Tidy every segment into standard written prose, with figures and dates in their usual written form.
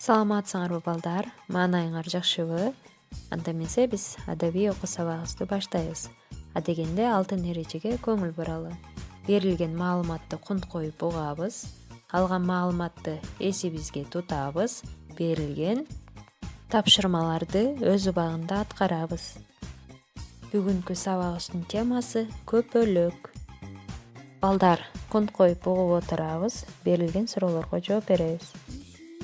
Саламатсыңарбы балдар, маанайыңар жакшыбы? Анда эмесе биз адабий окуу сабагыбызды баштайбыз. Адегенде алтын эрежеге көңүл буралы. Берилген маалыматты кунт коюп угабыз, калган маалыматты эсибизге тутабыз, берилген тапшырмаларды өз убагында аткарабыз. Бүгүнкү сабагыбыздын темасы көпөлөк. Балдар, кунт коюп угуп отурабыз, берилген суроолорго жооп беребиз.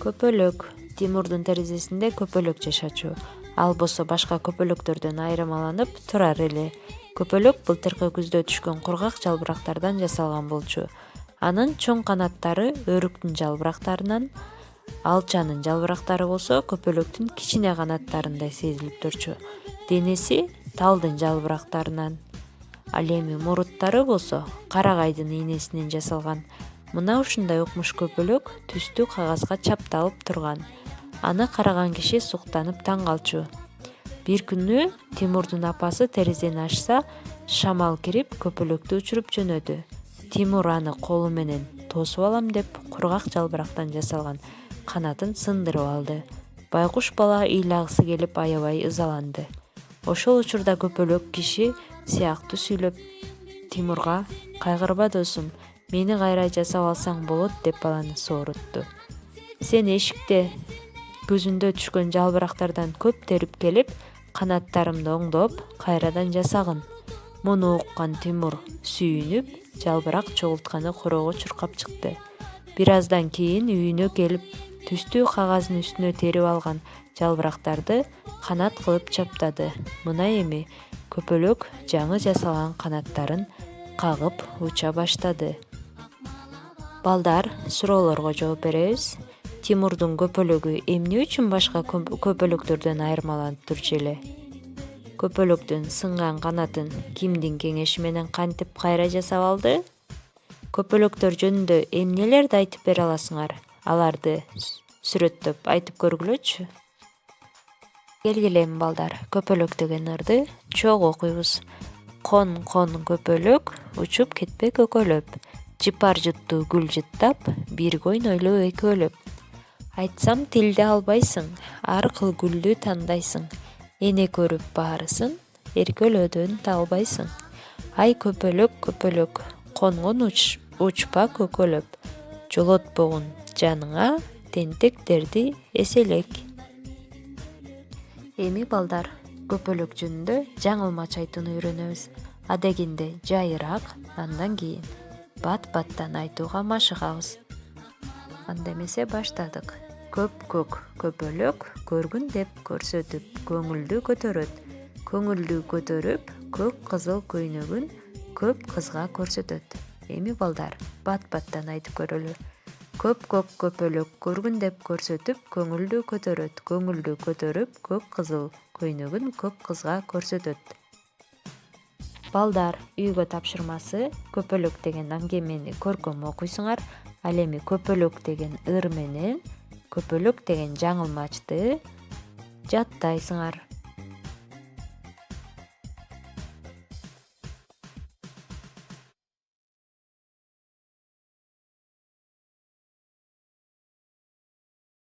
Көпөлөк Тимурдун терезесинде көпөлөк жашачу. Ал болсо башка көпөлөктөрдөн айырмаланып турар эле. Көпөлөк былтыркы күздө түшкөн кургак жалбырактардан жасалган болчу. Анын чоң канаттары өрүктүн жалбырактарынан, алчанын жалбырактары болсо көпөлөктүн кичине канаттарындай сезилип турчу. Денеси талдын жалбырактарынан. Ал эми муруттары болсо карагайдын ийнесинен жасалган. Мына ушундай укмуш көпөлөк түстүү кагазга чапталып турган. Аны караган киши суктанып таң калчу. Бир күнү Тимурдун апасы терезени ачса, шамал кирип көпөлөктү учуруп жөнөдү. Тимур аны колу менен тосуп алам деп кургак жалбырактан жасалган канатын сындырып алды. Байкуш бала ыйлагысы келип аябай ызаланды. Ошол учурда көпөлөк киши сыяктуу сүйлөп Тимурга: "Кайгырба досум, мени кайра жасап алсаң болот" деп баланы соорутту. "Сен эшикте көзүндө түшкөн жалбырактардан көп терип келип, канаттарымды оңдоп, кайрадан жасагын." Муну уккан Тимур сүйүнүп, жалбырак чогултканы короого чуркап чыкты. Бир аздан кийин үйүнө келип, түстүү кагаздын үстүнө терип алган жалбырактарды канат кылып чаптады. Мына эми көпөлөк жаңы жасалган канаттарын кагып уча баштады. Балдар, суроолорго жооп беребиз. Тимурдун көпөлөгү эмне үчүн башка көпөлөктөрдөн айырмаланып турчу эле? Көпөлөктүн сынган канатын кимдин кеңеши менен кантип кайра жасап алды? Көпөлөктөр жөнүндө эмнелерди айтып бере аласыңар? Аларды сүрөттөп айтып көргүлөчү. Келгиле эми балдар, көпөлөк деген ырды чогуу окуйбуз. Кон көпөлөк, учуп кетпе көкөлөп. Жыпар жутту гүл жыттап, бирге ойнойлу экөөлөп. Айтсам тилди албайсың, ар кыл гүлдү тандайсың. Эне көрүп баарысын, эркөлөөдөн талбайсың. Ай көпөлөк, конгон учпа көкөлөп. Жолотпогун жаныңа, тентектерди эселек. Эми балдар, көпөлөк жөнүндө жаңылмач айтууну үйрөнөбүз. Адегенде жайыраак, андан кийин бат-баттан айтууга машыгабыз. Анда эмесе баштадык. Көк көпөлөк көргүн деп көрсөтүп, көңүлдү көтөрөт. Көңүлдү көтөрүп, көк кызыл көйнөгүн көп кызга көрсөтөт. Эми балдар, бат-баттан айтып көрөлү. Көк көпөлөк көргүн деп көрсөтүп, көңүлдү көтөрөт. Көңүлдү көтөрүп, көк кызыл көйнөгүн көп кызга көрсөтөт. Балдар, үйгө тапшырмасы: көпөлөк деген аңгемени көркөм окуйсуңар. Ал эми көпөлөк деген ыр менен көпөлөк деген жаңылмачты жаттайсыңар.